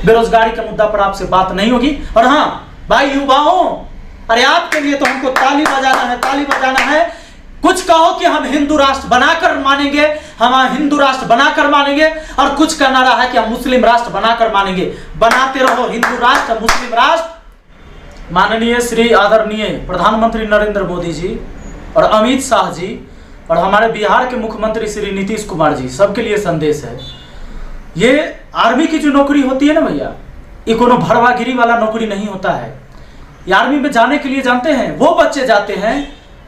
बेरोजगारी के मुद्दा पर आपसे बात नहीं होगी। और हाँ भाई युवाओं, अरे आपके लिए तो हमको ताली बजाना है, ताली बजाना है। कुछ कहो कि हम हिंदू राष्ट्र बनाकर मानेंगे, हम हिंदू राष्ट्र बनाकर मानेंगे, और कुछ का नारा है कि हम मुस्लिम राष्ट्र बनाकर मानेंगे। बनाते रहो हिंदू राष्ट्र, मुस्लिम राष्ट्र। माननीय श्री आदरणीय प्रधानमंत्री नरेंद्र मोदी जी और अमित शाह जी और हमारे बिहार के मुख्यमंत्री श्री नीतीश कुमार जी, सबके लिए संदेश है। ये आर्मी की जो नौकरी होती है ना भैया, ये कोनो भरवागिरी वाला नौकरी नहीं होता है। ये आर्मी में जाने के लिए जानते हैं वो बच्चे जाते हैं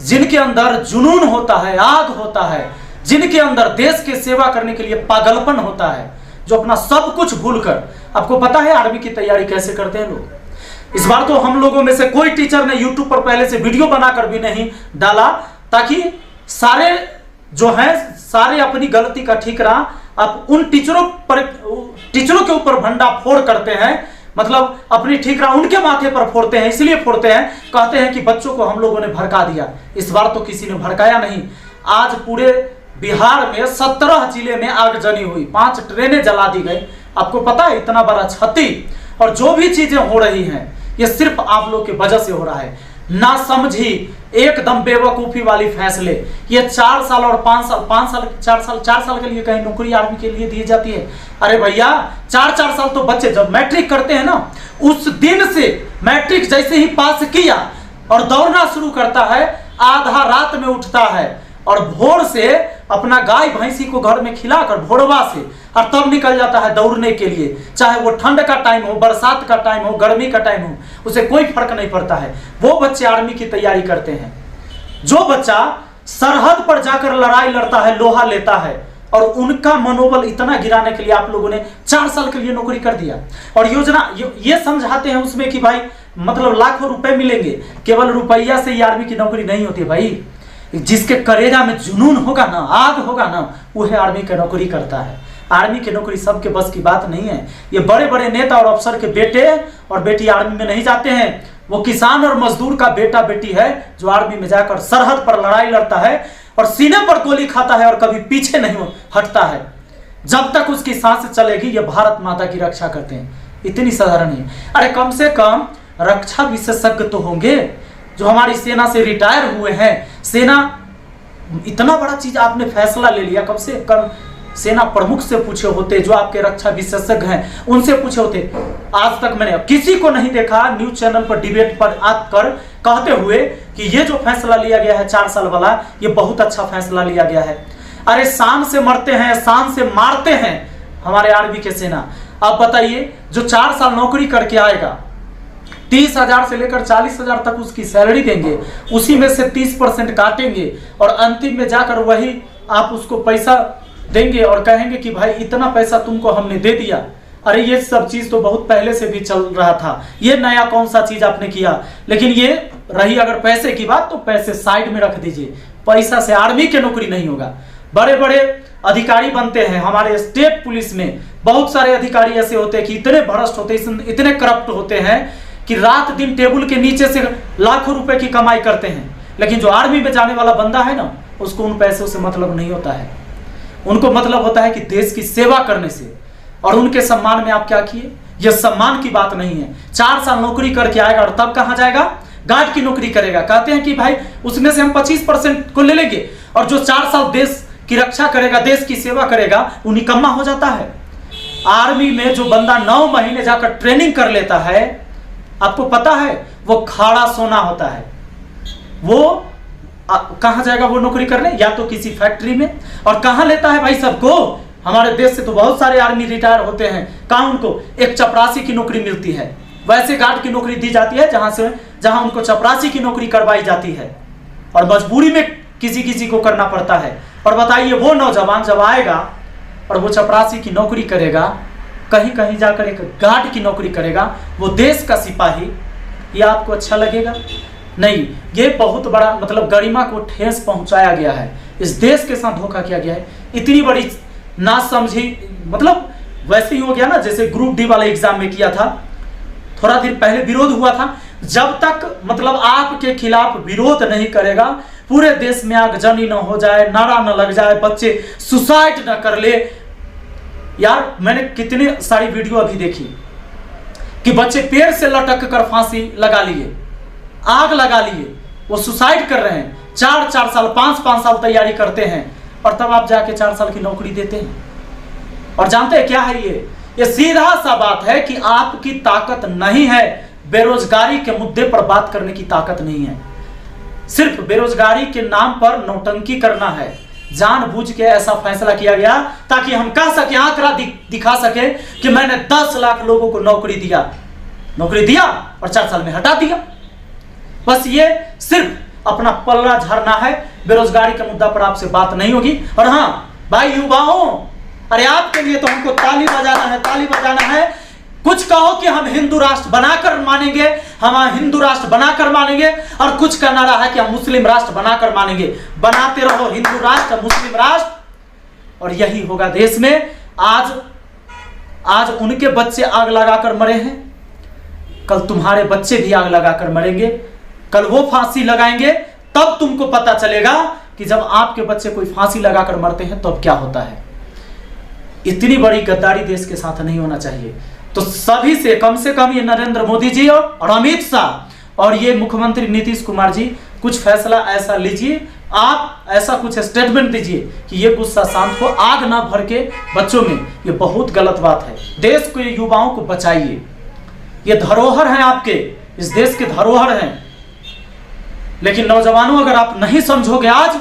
जिनके अंदर जुनून होता है, आग होता है, जिनके अंदर देश की सेवा करने के लिए पागलपन होता है, जो अपना सब कुछ भूलकर। आपको पता है आर्मी की तैयारी कैसे करते हैं लोग? इस बार तो हम लोगों में से कोई टीचर ने यूट्यूब पर पहले से वीडियो बनाकर भी नहीं डाला, ताकि सारे जो हैं सारे अपनी गलती का ठीकरा आप उन टीचरों के ऊपर भंडा फोड़ करते हैं, मतलब अपनी ठीकरा उनके माथे पर फोड़ते हैं। इसलिए फोड़ते हैं, कहते हैं कि बच्चों को हम लोगों ने भड़का दिया। इस बार तो किसी ने भड़काया नहीं। आज पूरे बिहार में 17 जिले में आगजनी हुई, 5 ट्रेनें जला दी गई। आपको पता है इतना बड़ा क्षति, और जो भी चीजें हो रही हैं ये सिर्फ आप लोग की वजह से हो रहा है। ना समझी, एकदम बेवकूफी वाली फैसले। ये 4 साल और 4 साल के लिए कहीं नौकरी आर्मी के लिए दी जाती है। अरे भैया 4 साल तो बच्चे जब मैट्रिक करते हैं ना, उस दिन से मैट्रिक जैसे ही पास किया और दौड़ना शुरू करता है, आधा रात में उठता है और भोर से अपना गाय भैंसी को घर में खिलाकर भोरवा से, और तब निकल जाता है दौड़ने के लिए। चाहे वो ठंड का टाइम हो, बरसात का टाइम हो, गर्मी का टाइम हो, उसे कोई फर्क नहीं पड़ता है। वो बच्चे आर्मी की तैयारी करते हैं। जो बच्चा सरहद पर जाकर लड़ाई लड़ता है, लोहा लेता है, और उनका मनोबल इतना गिराने के लिए आप लोगों ने 4 साल के लिए नौकरी कर दिया। और योजना ये समझाते हैं उसमें कि भाई मतलब लाखों रुपए मिलेंगे। केवल रुपया से ही आर्मी की नौकरी नहीं होती भाई। जिसके करेजा में जुनून होगा ना, आग होगा ना, वह आर्मी की नौकरी करता है। आर्मी की नौकरी सबके बस की बात नहीं है। ये बड़े बड़े नेता और अफसर के बेटे और बेटी आर्मी में नहीं जाते हैं। वो किसान और मजदूर का बेटा बेटी है जो आर्मी में जाकर सरहद पर लड़ाई लड़ता है और सीने पर गोली खाता है और कभी पीछे नहीं हटता है। जब तक उसकी सांस चलेगी ये भारत माता की रक्षा करते हैं। इतनी साधारण नहीं। अरे कम से कम रक्षा विशेषज्ञ तो होंगे जो हमारी सेना से रिटायर हुए हैं। सेना इतना बड़ा चीज आपने फैसला ले लिया, कम से कम सेना प्रमुख से पूछे होते, जो आपके रक्षा विशेषज्ञ हैं उनसे पूछे होते। आज तक मैंने किसी को नहीं देखा न्यूज चैनल पर डिबेट पर आकर कहते हुए कि ये जो फैसला लिया गया है 4 साल वाला, ये बहुत अच्छा फैसला लिया गया है। अरे शान से मरते हैं, शान से मारते हैं हमारे आर्मी के सेना। अब बताइए जो 4 साल नौकरी करके आएगा, 30,000 से लेकर 40,000 तक उसकी सैलरी देंगे, उसी में से 30% काटेंगे और अंतिम में जाकर वही आप उसको पैसा देंगे और कहेंगे कि भाई इतना पैसा तुमको हमने दे दिया। अरे ये सब चीज तो बहुत पहले से भी चल रहा था, ये नया कौन सा चीज आपने किया। लेकिन ये रही अगर पैसे की बात, तो पैसे साइड में रख दीजिए। पैसा से आर्मी की नौकरी नहीं होगा। बड़े बड़े अधिकारी बनते हैं हमारे स्टेट पुलिस में, बहुत सारे अधिकारी ऐसे होते हैं कि इतने भ्रष्ट होते हैं, इतने करप्ट होते हैं कि रात दिन टेबल के नीचे से लाखों रुपए की कमाई करते हैं। लेकिन जो आर्मी में जाने वाला बंदा है ना, उसको उन पैसों से मतलब नहीं होता है। उनको मतलब होता है कि देश की सेवा करने से। और उनके सम्मान में आप क्या किए? यह सम्मान की बात नहीं है। 4 साल नौकरी करके आएगा और तब कहां जाएगा? गार्ड की नौकरी करेगा। कहते हैं कि भाई उसमें से हम 25% को ले लेंगे, और जो 4 साल देश की रक्षा करेगा, देश की सेवा करेगा, वो निकम्मा हो जाता है। आर्मी में जो बंदा 9 महीने जाकर ट्रेनिंग कर लेता है, आपको पता है वो खाड़ा सोना होता है। वो कहां जाएगा वो नौकरी करने? या तो किसी फैक्ट्री में। और कहां लेता है भाई सबको? हमारे देश से तो बहुत सारे आर्मी रिटायर होते हैं, कहां उनको एक चपरासी की नौकरी मिलती है। वैसे गार्ड की नौकरी दी जाती है जहां उनको चपरासी की नौकरी करवाई जाती है, और मजबूरी में किसी किसी को करना पड़ता है। और बताइए वो नौजवान जब आएगा और वो चपरासी की नौकरी करेगा, कहीं कहीं जाकर एक गार्ड की नौकरी करेगा, वो देश का सिपाही, ये आपको अच्छा लगेगा? नहीं। ये बहुत बड़ा मतलब गरिमा को ठेस पहुंचाया गया है। इस देश के साथ धोखा किया गया है। इतनी बड़ी ना समझी, मतलब वैसे ही हो गया ना जैसे ग्रुप डी वाले एग्जाम में किया था। थोड़ा दिन पहले विरोध हुआ था। जब तक मतलब आपके खिलाफ विरोध नहीं करेगा, पूरे देश में आगजनी न हो जाए, नारा न लग जाए, बच्चे सुसाइड न कर ले। यार मैंने कितनी सारी वीडियो अभी देखी, कि बच्चे पेड़ से लटक कर फांसी लगा लिए, आग लगा लिए, वो सुसाइड कर रहे हैं, 4-4 साल 5-5 साल तैयारी करते हैं और तब आप जाके 4 साल की नौकरी देते हैं। और जानते हैं क्या है ये सीधा सा बात है कि आपकी ताकत नहीं है, बेरोजगारी के मुद्दे पर बात करने की ताकत नहीं है। सिर्फ बेरोजगारी के नाम पर नौटंकी करना है। जानबूझ के ऐसा फैसला किया गया ताकि हम कह सके, आंकड़ा दिखा सके कि मैंने 10 लाख लोगों को नौकरी दिया और 4 साल में हटा दिया। बस ये सिर्फ अपना पल्ला झाड़ना है। बेरोजगारी के मुद्दा पर आपसे बात नहीं होगी। और हाँ भाई युवाओं, अरे आपके लिए तो हमको ताली बजाना है। कुछ कहो कि हम हिंदू राष्ट्र बनाकर मानेंगे, हम हिंदू राष्ट्र बनाकर मानेंगे, और कुछ का नारा है कि हम मुस्लिम राष्ट्र बनाकर मानेंगे। बनाते रहो हिंदू राष्ट्र, मुस्लिम राष्ट्र, और यही होगा देश में। आज उनके बच्चे आग लगाकर मरे हैं, कल तुम्हारे बच्चे भी आग लगाकर मरेंगे। कल वो फांसी लगाएंगे, तब तुमको पता चलेगा कि जब आपके बच्चे कोई फांसी लगाकर मरते हैं तो अब क्या होता है। इतनी बड़ी गद्दारी देश के साथ नहीं होना चाहिए। तो सभी से कम ये नरेंद्र मोदी जी और अमित शाह और ये मुख्यमंत्री नीतीश कुमार जी कुछ फैसला ऐसा लीजिए, आप ऐसा कुछ स्टेटमेंट दीजिए कि ये गुस्सा शांत हो, आग ना भर के बच्चों में। ये बहुत गलत बात है। देश के युवाओं को बचाइए, ये धरोहर है आपके, इस देश के धरोहर हैं। लेकिन नौजवानों, अगर आप नहीं समझोगे आज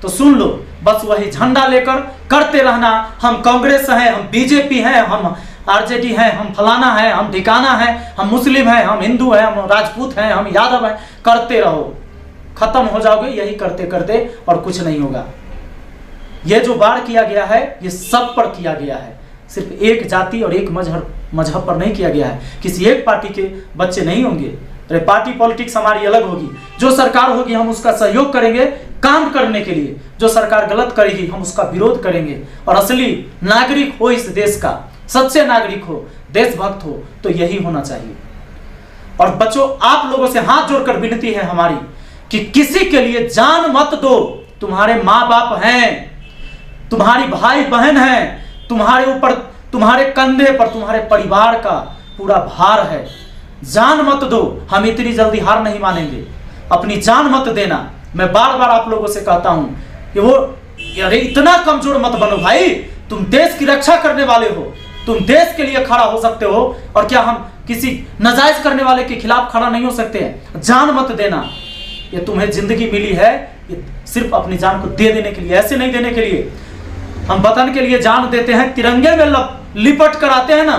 तो सुन लो, बस वही झंडा लेकर करते रहना। हम कांग्रेस हैं, हम बीजेपी हैं, हम आरजेडी हैं, हम फलाना हैं, हम ठिकाना हैं, हम मुस्लिम हैं, हम हिंदू हैं, हम राजपूत हैं, हम यादव हैं। करते रहो, खत्म हो जाओगे यही करते करते, और कुछ नहीं होगा। यह जो वार किया गया है ये सब पर किया गया है, सिर्फ एक जाति और एक मजहब पर नहीं किया गया है। किसी एक पार्टी के बच्चे नहीं होंगे। अरे पार्टी पॉलिटिक्स हमारी अलग होगी। जो सरकार होगी हम उसका सहयोग करेंगे काम करने के लिए, जो सरकार गलत करेगी हम उसका विरोध करेंगे। और असली नागरिक हो इस देश का, सच्चे नागरिक हो, देशभक्त हो, तो यही होना चाहिए। और बच्चों, आप लोगों से हाथ जोड़कर विनती है हमारी कि किसी के लिए जान मत दो। तुम्हारे माँ बाप हैं, तुम्हारी भाई बहन हैं, तुम्हारे ऊपर, तुम्हारे कंधे पर तुम्हारे परिवार का पूरा भार है। जान मत दो। हम इतनी जल्दी हार नहीं मानेंगे। अपनी जान मत देना। मैं बार बार आप लोगों से कहता हूं कि अरे इतना कमजोर मत बनो भाई। तुम देश की रक्षा करने वाले हो, तुम देश के लिए खड़ा हो सकते हो। और क्या हम किसी नाजायज करने वाले के खिलाफ खड़ा नहीं हो सकते हैं? जान मत देना। ये तुम्हें जिंदगी मिली है, ये सिर्फ अपनी जान को दे देने के लिए, ऐसे नहीं देने के लिए। हम वतन के लिए जान देते हैं, तिरंगे में लिपट कर आते हैं ना,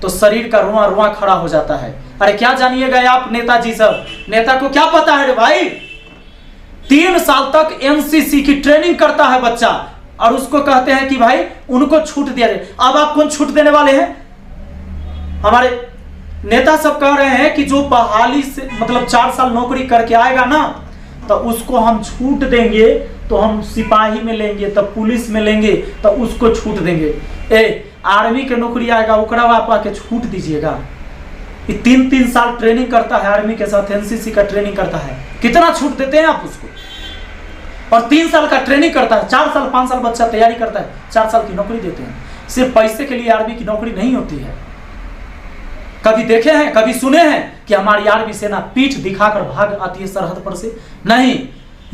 तो शरीर का रुआ रुआ खड़ा हो जाता है। अरे क्या जानिएगा आप नेताजी सब, नेता को क्या पता है रे भाई। 3 साल तक एनसीसी की ट्रेनिंग करता है बच्चा, और उसको कहते हैं कि भाई उनको छूट दिया जाए। अब आप कौन छूट देने वाले हैं? हमारे नेता सब कह रहे हैं कि जो बहाली से मतलब 4 साल नौकरी करके आएगा ना, तो उसको हम छूट देंगे, तो हम सिपाही में लेंगे, तब पुलिस में लेंगे, तो उसको छूट देंगे। आर्मी के नौकरी आएगा ओकरा आप आके छूट दीजिएगा। ये 3-3 साल ट्रेनिंग करता है आर्मी के साथ, एनसीसी का ट्रेनिंग करता है, कितना छूट देते हैं आप उसको? और 3 साल का ट्रेनिंग करता है, 4 साल 5 साल बच्चा तैयारी करता है, 4 साल की नौकरी देते हैं। सिर्फ पैसे के लिए आर्मी की नौकरी नहीं होती है। कभी देखे हैं, कभी सुने हैं कि हमारी आर्मी सेना पीठ दिखाकर भाग आती है सरहद पर से? नहीं,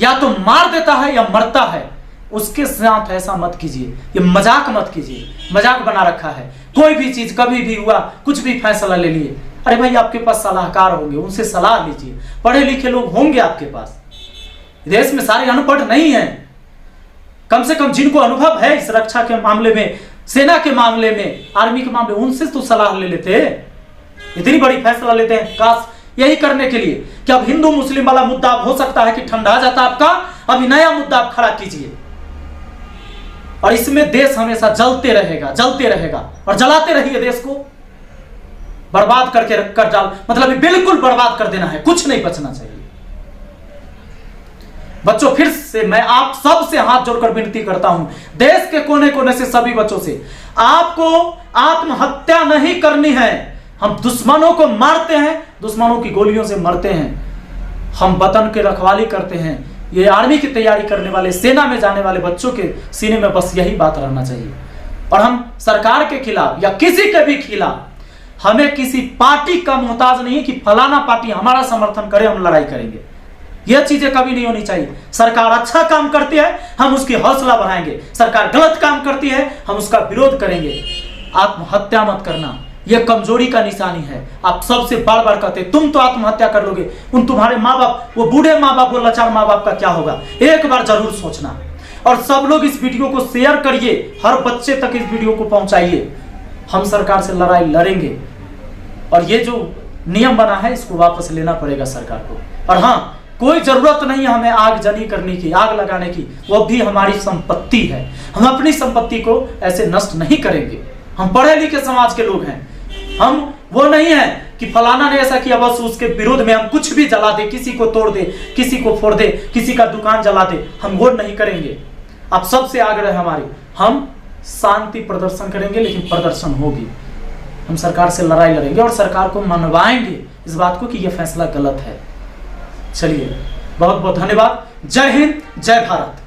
या तो मार देता है या मरता है। उसके साथ ऐसा मत कीजिए, ये मजाक मत कीजिए। मजाक बना रखा है। कोई भी चीज कभी भी हुआ, कुछ भी फैसला ले लिए, अरे भाई आपके पास सलाहकार होंगे, उनसे सलाह लीजिए। पढ़े लिखे लोग होंगे आपके पास। देश में सारे अनपढ़ नहीं हैं। कम से कम जिनको अनुभव है इस रक्षा के मामले में, सेना के मामले में, आर्मी के मामले, उनसे तो सलाह ले लेते। इतनी बड़ी फैसला लेते हैं काश यही करने के लिए कि अब हिंदू मुस्लिम वाला मुद्दा हो सकता है कि ठंडा जाता आपका, अभी नया मुद्दा आप खड़ा कीजिए। और इसमें देश हमेशा जलते रहेगा और जलाते रहिए। देश को बर्बाद करके कर डाल, मतलब बिल्कुल बर्बाद कर देना है, कुछ नहीं बचना चाहिए। बच्चों, फिर से मैं आप सब से हाथ जोड़कर विनती करता हूं, देश के कोने कोने से सभी बच्चों से, आपको आत्महत्या नहीं करनी है। हम दुश्मनों को मारते हैं, दुश्मनों की गोलियों से मरते हैं। हम वतन की रखवाली करते हैं। ये आर्मी की तैयारी करने वाले, सेना में जाने वाले बच्चों के सीने में बस यही बात रहना चाहिए। और हम सरकार के खिलाफ या किसी के भी खिलाफ हमें किसी पार्टी का मोहताज नहीं है कि फलाना पार्टी हमारा समर्थन करे हम लड़ाई करेंगे। यह चीजें कभी नहीं होनी चाहिए। सरकार अच्छा काम करती है हम उसकी हौसला बढ़ाएंगे, सरकार गलत काम करती है हम उसका विरोध करेंगे। आत्महत्या मत करना, यह कमजोरी का निशानी है। आप सबसे बार बार कहते तुम तो आत्महत्या कर लोगे, उन तुम्हारे माँ बाप, वो बूढ़े माँ बाप, वो लाचार माँ बाप का क्या होगा, एक बार जरूर सोचना। और सब लोग इस वीडियो को शेयर करिए, हर बच्चे तक इस वीडियो को पहुंचाइए। हम सरकार से लड़ाई लड़ेंगे और ये जो नियम बना है इसको वापस लेना पड़ेगा सरकार को। और हाँ, कोई जरूरत नहीं है हमें आगजनी करने की, आग लगाने की, वो भी हमारी संपत्ति है। हम अपनी संपत्ति को ऐसे नष्ट नहीं करेंगे। हम पढ़े लिखे समाज के लोग हैं, हम वो नहीं है कि फलाना ने ऐसा किया बस उसके विरोध में हम कुछ भी जला दे, किसी को तोड़ दे, किसी को फोड़ दे, किसी का दुकान जला दे। हम वो नहीं करेंगे। आप सबसे आग्रह है हमारी, हम शांति प्रदर्शन करेंगे लेकिन प्रदर्शन होगी। हम सरकार से लड़ाई लड़ेंगे और सरकार को मनवाएंगे इस बात को कि यह फैसला गलत है। चलिए, बहुत बहुत धन्यवाद। जय हिंद, जय भारत।